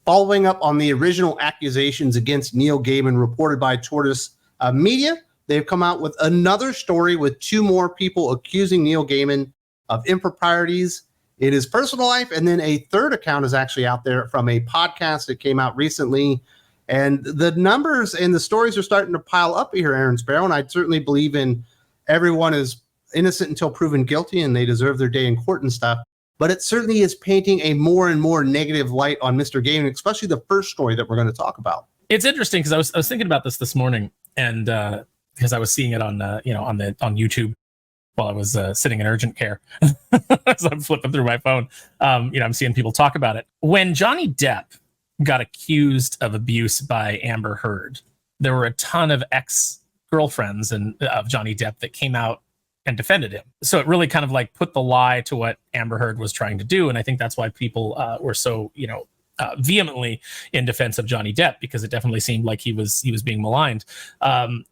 Following up on the original accusations against Neil Gaiman reported by Tortoise Media, they've come out with another story with 2 more people accusing Neil Gaiman of improprieties in his personal life. And then a third account is actually out there from a podcast that came out recently. And the numbers and the stories are starting to pile up here, Aaron Sparrow. And I certainly believe in everyone is innocent until proven guilty and they deserve their day in court and stuff. But it certainly is painting a more and more negative light on Mr. Gaiman, especially the first story that we're going to talk about. It's interesting because I was thinking about this morning, and because I was seeing it on on YouTube while I was sitting in urgent care. So I'm flipping through my phone. I'm seeing people talk about it. When Johnny Depp got accused of abuse by Amber Heard, there were a ton of ex-girlfriends of Johnny Depp that came out and defended him. So it really kind of like put the lie to what Amber Heard was trying to do. And I think that's why people were so, vehemently in defense of Johnny Depp, because it definitely seemed like he was being maligned.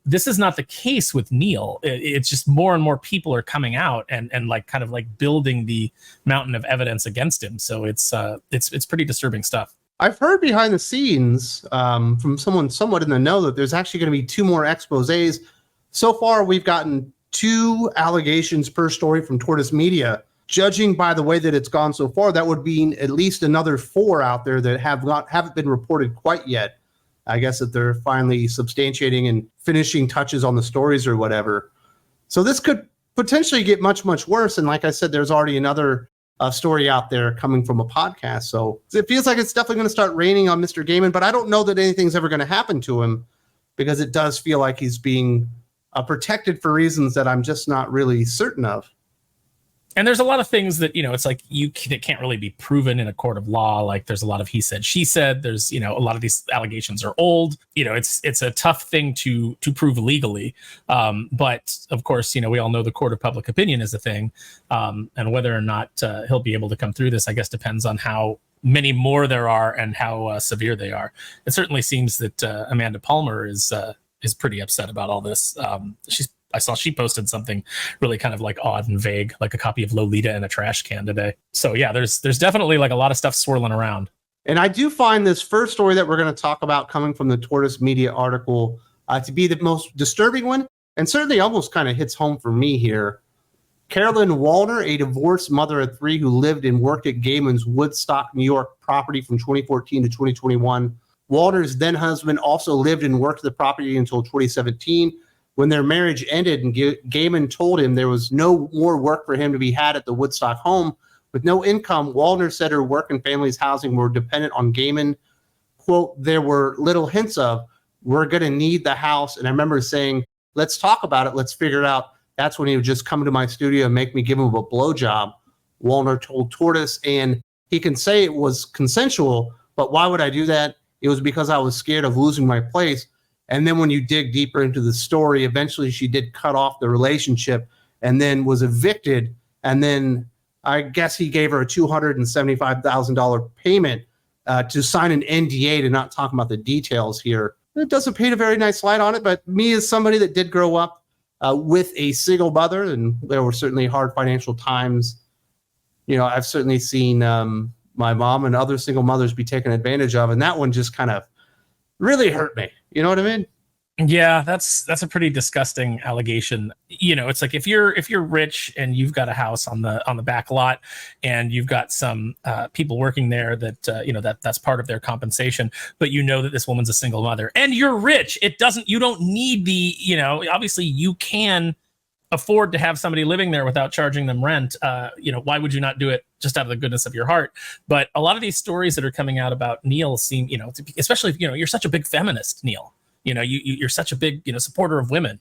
This is not the case with Neil. It's just more and more people are coming out and like kind of like building the mountain of evidence against him. So it's pretty disturbing stuff. I've heard behind the scenes from someone somewhat in the know that there's actually going to be 2 more exposés. So far, we've gotten 2 allegations per story from Tortoise Media. Judging by the way that it's gone so far, that would be at least another 4 out there that haven't been reported quite yet. I guess that they're finally substantiating and finishing touches on the stories or whatever. So this could potentially get much, much worse. And like I said, there's already another story out there coming from a podcast. So it feels like it's definitely going to start raining on Mr. Gaiman, but I don't know that anything's ever going to happen to him, because it does feel like he's being protected for reasons that I'm just not really certain of. And there's a lot of things that, it's like that can't really be proven in a court of law. Like there's a lot of he said, she said. There's, a lot of these allegations are old. It's a tough thing to prove legally. But of course, we all know the court of public opinion is a thing. And whether or not he'll be able to come through this, I guess, depends on how many more there are and how severe they are. It certainly seems that Amanda Palmer is pretty upset about all this. I saw she posted something really kind of like odd and vague, like a copy of Lolita in a trash can today. So yeah, there's definitely like a lot of stuff swirling around. And I do find this first story that we're going to talk about coming from the Tortoise Media article to be the most disturbing one, and certainly almost kind of hits home for me here. Carolyn Walsh, a divorced mother of 3 who lived and worked at Gaiman's Woodstock, New York property from 2014 to 2021. Walsh's then husband also lived and worked the property until 2017. When their marriage ended and Gaiman told him there was no more work for him to be had at the Woodstock home, with no income, Walsh said her work and family's housing were dependent on Gaiman. Quote, there were little hints of, we're going to need the house. And I remember saying, let's talk about it. Let's figure it out. That's when he would just come to my studio and make me give him a blowjob, Walsh told Tortoise. And he can say it was consensual, but why would I do that? It was because I was scared of losing my place. And then when you dig deeper into the story, eventually she did cut off the relationship and then was evicted. And then I guess he gave her a $275,000 payment to sign an NDA to not talk about the details here. It doesn't paint a very nice light on it, but me as somebody that did grow up with a single mother, and there were certainly hard financial times, I've certainly seen my mom and other single mothers be taken advantage of. And that one just kind of really hurt me. You know what I mean? Yeah, that's a pretty disgusting allegation. It's like if you're rich and you've got a house on the back lot and you've got some people working there that that's part of their compensation, but that this woman's a single mother and you're rich, you don't need the, obviously you can afford to have somebody living there without charging them rent. Why would you not do it just out of the goodness of your heart? But a lot of these stories that are coming out about Neil seem, especially if, you're such a big feminist, Neil, you're such a big, supporter of women,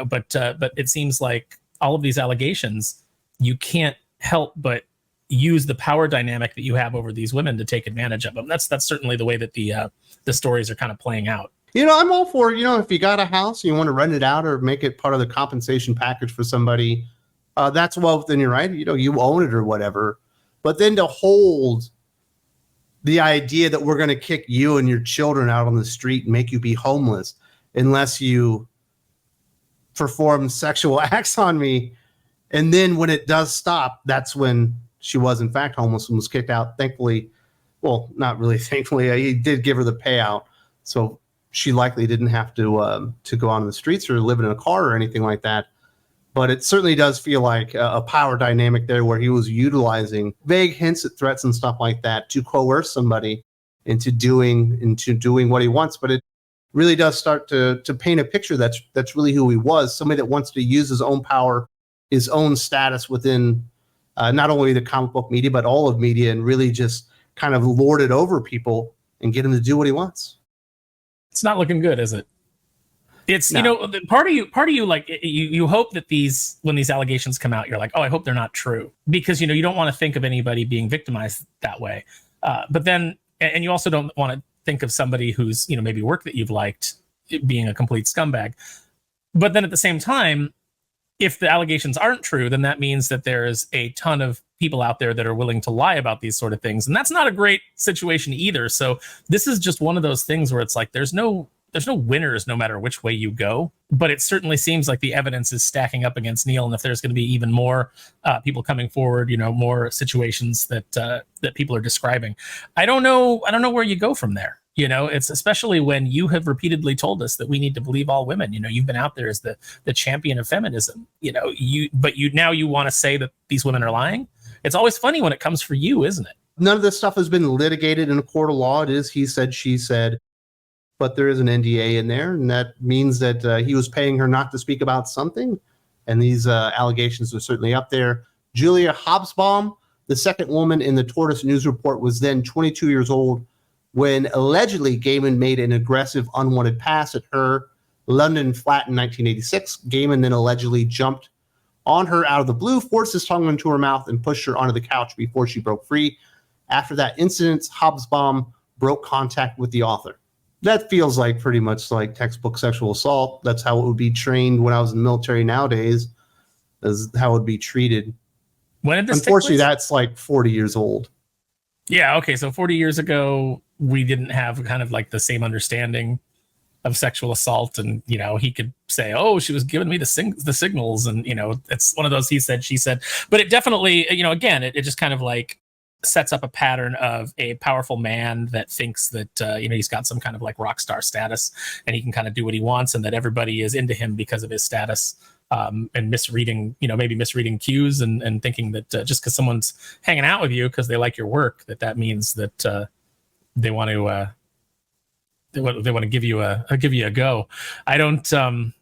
but it seems like all of these allegations, you can't help but use the power dynamic that you have over these women to take advantage of them. That's certainly the way that the stories are kind of playing out. I'm all for, if you got a house and you want to rent it out or make it part of the compensation package for somebody, that's well within your right. You own it or whatever. But then to hold the idea that we're going to kick you and your children out on the street and make you be homeless unless you perform sexual acts on me. And then when it does stop, that's when she was in fact homeless and was kicked out. Thankfully, Well, not really. Thankfully, he did give her the payout, so she likely didn't have to go on the streets or live in a car or anything like that. But it certainly does feel like a power dynamic there, where he was utilizing vague hints at threats and stuff like that to coerce somebody into doing what he wants. But it really does start to paint a picture that's really who he was, somebody that wants to use his own power, his own status within not only the comic book media, but all of media, and really just kind of lord it over people and get him to do what he wants. It's not looking good, is it? It's, No. part of you, like, you hope that when these allegations come out, you're like, oh, I hope they're not true, because, you don't want to think of anybody being victimized that way. But then, and you also don't want to think of somebody who's, maybe work that you've liked being a complete scumbag. But then at the same time, if the allegations aren't true, then that means that there's a ton of people out there that are willing to lie about these sort of things. And that's not a great situation either. So this is just one of those things where it's like, there's no winners no matter which way you go. But it certainly seems like the evidence is stacking up against Neil. And if there's going to be even more people coming forward, more situations that people are describing, I don't know where you go from there. It's especially when you have repeatedly told us that we need to believe all women. You've been out there as the champion of feminism, but now you want to say that these women are lying. It's always funny when it comes for you, isn't it? None of this stuff has been litigated in a court of law. It is he said, she said, but there is an NDA in there. And that means that he was paying her not to speak about something. And these allegations are certainly up there. Julia Hobsby, the second woman in the Tortoise News report, was then 22 years old when allegedly Gaiman made an aggressive, unwanted pass at her London flat in 1986. Gaiman then allegedly jumped on her out of the blue, forced his tongue into her mouth, and pushed her onto the couch before she broke free. After that incident, Hobsby broke contact with the author. That feels like pretty much like textbook sexual assault. That's how it would be trained when I was in the military nowadays, is how it would be treated. When did this Unfortunately, take place? that's like 40 years old. Yeah, okay, so 40 years ago, we didn't have kind of like the same understanding of sexual assault, and he could say, oh, she was giving me the signals, and it's one of those he said, she said. But it definitely, again, it just kind of like sets up a pattern of a powerful man that thinks that he's got some kind of like rock star status, and he can kind of do what he wants, and that everybody is into him because of his status. And misreading, maybe misreading cues, and thinking that just because someone's hanging out with you because they like your work, that means that they want to give you a go. I don't. God,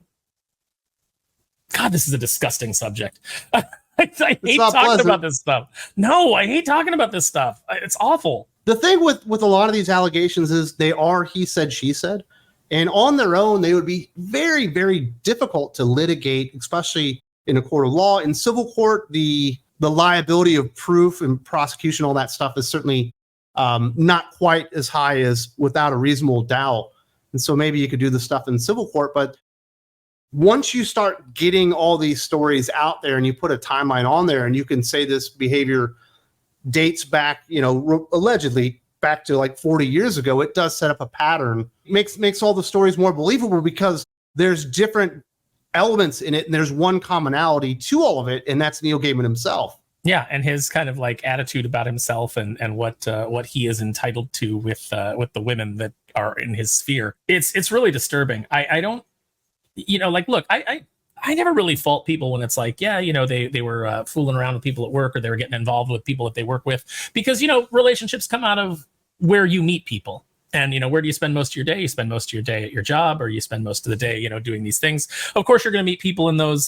this is a disgusting subject. I hate talking about this stuff. No, I hate talking about this stuff. It's awful. The thing with a lot of these allegations is they are he said, she said. And on their own, they would be very, very difficult to litigate, especially in a court of law. In civil court, the liability of proof and prosecution, all that stuff is certainly not quite as high as without a reasonable doubt. And so maybe you could do the stuff in civil court. But once you start getting all these stories out there and you put a timeline on there and you can say this behavior dates back, allegedly back to like 40 years ago, it does set up a pattern. Makes all the stories more believable because there's different elements in it and there's one commonality to all of it, and that's Neil Gaiman himself. Yeah, and his kind of like attitude about himself and what he is entitled to with the women that are in his sphere. It's really disturbing. I don't, look, I never really fault people when it's like, yeah, they were fooling around with people at work, or they were getting involved with people that they work with, because, relationships come out of where you meet people. And, where do you spend most of your day? You spend most of your day at your job, or you spend most of the day, doing these things. Of course, you're going to meet people in those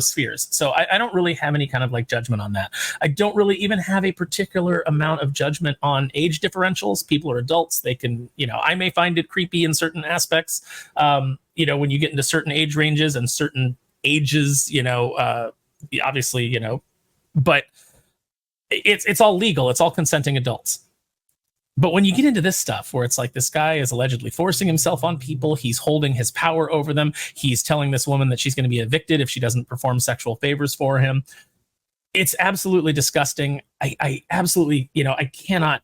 spheres. So I don't really have any kind of like judgment on that. I don't really even have a particular amount of judgment on age differentials. People are adults. They can, I may find it creepy in certain aspects. When you get into certain age ranges and certain ages, obviously, but it's all legal. It's all consenting adults. But when you get into this stuff where it's like this guy is allegedly forcing himself on people, he's holding his power over them, he's telling this woman that she's going to be evicted if she doesn't perform sexual favors for him. It's absolutely disgusting. I absolutely, I can't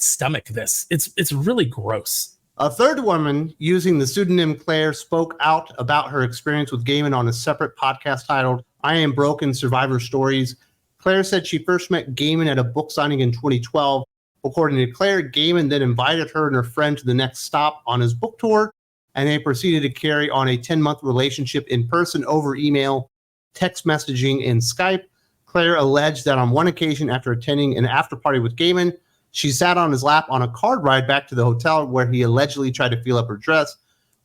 stomach this. It's really gross. A third woman using the pseudonym Claire spoke out about her experience with Gaiman on a separate podcast titled I Am Broken: Survivor Stories. Claire said she first met Gaiman at a book signing in 2012 According to Claire, Gaiman then invited her and her friend to the next stop on his book tour, and they proceeded to carry on a 10-month relationship in person over email, text messaging, and Skype. Claire alleged that on one occasion, after attending an after party with Gaiman, she sat on his lap on a car ride back to the hotel where he allegedly tried to feel up her dress.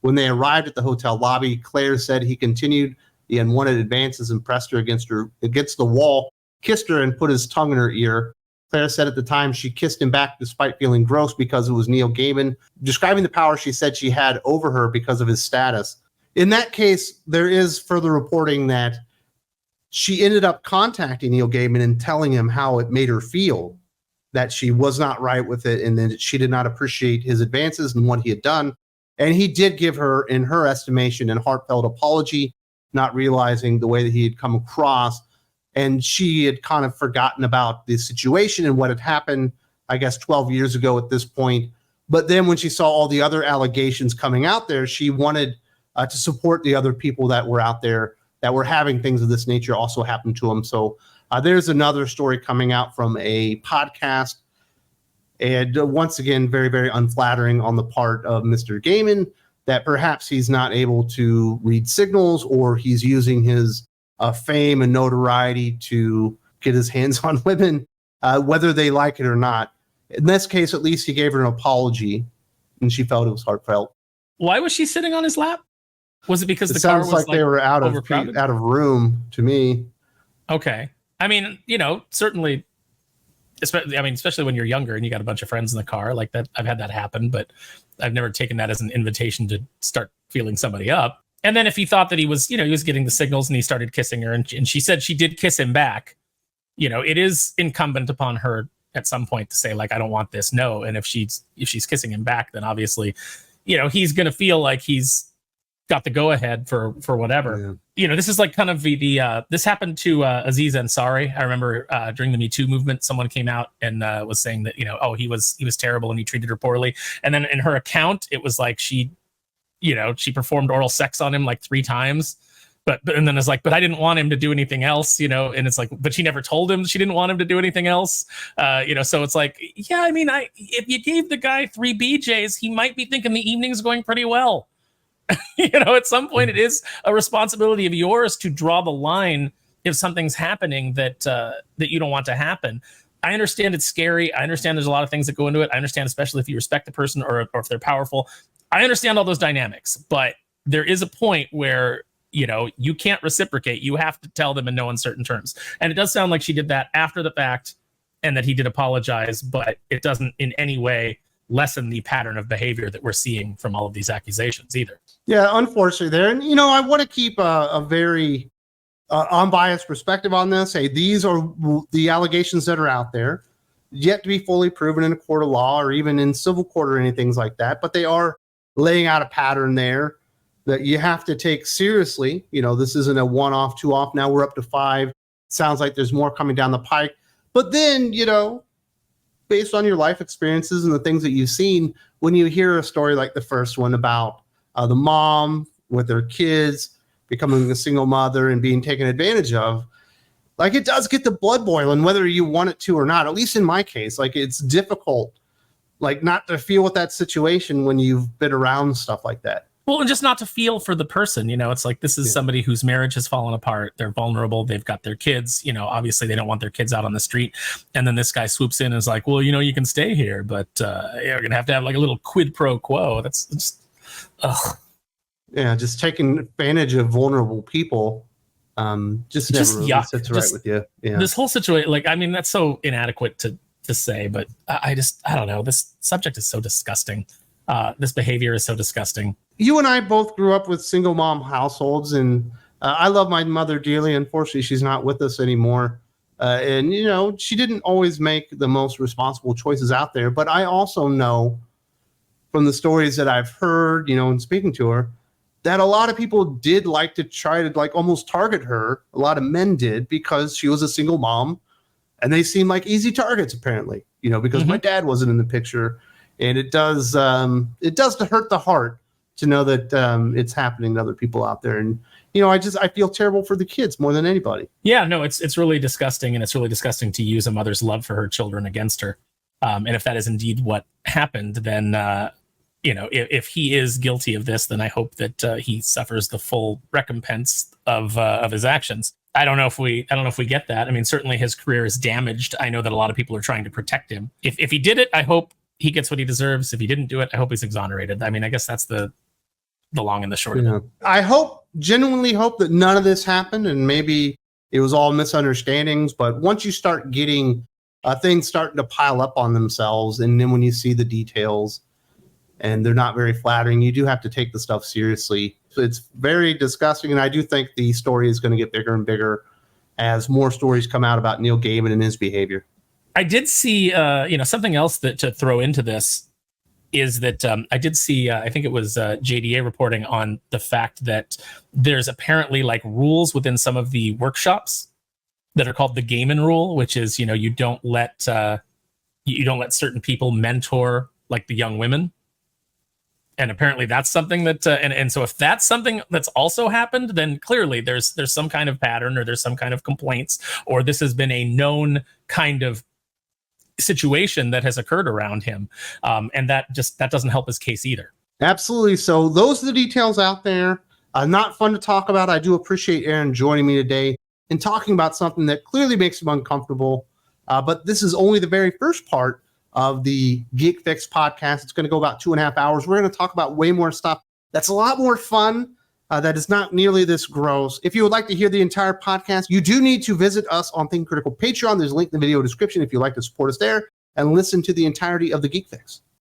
When they arrived at the hotel lobby, Claire said he continued the unwanted advances and pressed her against the wall, kissed her, and put his tongue in her ear. Claire said at the time she kissed him back despite feeling gross because it was Neil Gaiman, describing the power she said she had over her because of his status. In that case, there is further reporting that she ended up contacting Neil Gaiman and telling him how it made her feel, that she was not right with it and that she did not appreciate his advances and what he had done. And he did give her, in her estimation, a heartfelt apology, not realizing the way that he had come across. And she had kind of forgotten about the situation and what had happened, I guess, 12 years ago at this point. But then when she saw all the other allegations coming out there, she wanted to support the other people that were out there that were having things of this nature also happen to them. So there's another story coming out from a podcast. And once again, very, very unflattering on the part of Mr. Gaiman, that perhaps he's not able to read signals, or he's using his fame and notoriety to get his hands on women, whether they like it or not. In this case, at least he gave her an apology, and she felt it was heartfelt. Why was she sitting on his lap? Was it because the car was like they were out of room to me? Okay. I mean, certainly, especially when you're younger and you got a bunch of friends in the car like that. I've had that happen, but I've never taken that as an invitation to start feeling somebody up. And then if he thought that he was getting the signals and he started kissing her and she said she did kiss him back, it is incumbent upon her at some point to say, like, I don't want this. No. And if she's kissing him back, then obviously, he's going to feel like he's got the go ahead for whatever. Yeah. This is like kind of the this happened to Aziz Ansari. I remember during the Me Too movement, someone came out and was saying that, he was terrible and he treated her poorly. And then in her account, it was like she performed oral sex on him like 3 times. But and then it's like, but I didn't want him to do anything else, and it's like, but she never told him she didn't want him to do anything else. So it's like, yeah, I mean, if you gave the guy 3 BJs, he might be thinking the evening's going pretty well. At some point it is a responsibility of yours to draw the line if something's happening that you don't want to happen. I understand it's scary. I understand there's a lot of things that go into it. I understand, especially if you respect the person or if they're powerful. I understand all those dynamics, but there is a point where, you can't reciprocate. You have to tell them in no uncertain terms. And it does sound like she did that after the fact and that he did apologize, but it doesn't in any way lessen the pattern of behavior that we're seeing from all of these accusations either. Yeah, unfortunately there. And, I want to keep a very unbiased perspective on this. Hey, these are the allegations that are out there, yet to be fully proven in a court of law or even in civil court or anything like that. But they are laying out a pattern there that you have to take seriously. This isn't a 1-off, 2-off. Now we're up to 5. Sounds like there's more coming down the pike. But then, based on your life experiences and the things that you've seen, when you hear a story like the first one about the mom with their kids becoming a single mother and being taken advantage of, like, it does get the blood boiling, whether you want it to or not. At least in my case, like, it's difficult, like, not to feel with that situation when you've been around stuff like that. Well, and just not to feel for the person, it's like, this is somebody whose marriage has fallen apart. They're vulnerable. They've got their kids, obviously they don't want their kids out on the street. And then this guy swoops in and is like, well, you can stay here, but you're going to have like a little quid pro quo. That's just, ugh. Yeah, just taking advantage of vulnerable people. Just never really sits right with you. Yeah. This whole situation, that's so inadequate to say, but I don't know. This subject is so disgusting. This behavior is so disgusting. You and I both grew up with single mom households, and I love my mother dearly. Unfortunately, she's not with us anymore. And, she didn't always make the most responsible choices out there. But I also know from the stories that I've heard, and speaking to her, that a lot of people did like to try to like almost target her. A lot of men did, because she was a single mom, and they seemed like easy targets, apparently, because my dad wasn't in the picture. And it does to hurt the heart to know that it's happening to other people out there. And, I feel terrible for the kids more than anybody. Yeah, no, it's really disgusting. And it's really disgusting to use a mother's love for her children against her. And if that is indeed what happened, then if he is guilty of this, then I hope that he suffers the full recompense of his actions. I don't know if we get that. I mean, certainly his career is damaged. I know that a lot of people are trying to protect him. If he did it, I hope he gets what he deserves. If he didn't do it, I hope he's exonerated. I mean, I guess that's the long and the short of it. I genuinely hope that none of this happened, and maybe it was all misunderstandings. But once you start getting things starting to pile up on themselves, and then when you see the details and they're not very flattering, you do have to take the stuff seriously. So it's very disgusting, and I do think the story is going to get bigger and bigger as more stories come out about Neil Gaiman and his behavior. I did see, something else that to throw into this is that I did see, I think it was JDA reporting on the fact that there's apparently like rules within some of the workshops that are called the Gaiman rule, which is, you don't let certain people mentor like the young women. And apparently that's something that, and so if that's something that's also happened, then clearly there's some kind of pattern, or there's some kind of complaints, or this has been a known kind of situation that has occurred around him. And that doesn't help his case either. Absolutely. So those are the details out there. Not fun to talk about. I do appreciate Aaron joining me today and talking about something that clearly makes him uncomfortable. But this is only the very first part of the Geek Fix podcast. It's going to go about 2.5 hours. We're going to talk about way more stuff that's a lot more fun, that is not nearly this gross. If you would like to hear the entire podcast, you do need to visit us on Think Critical Patreon. There's a link in the video description if you'd like to support us there and listen to the entirety of the Geek Fix.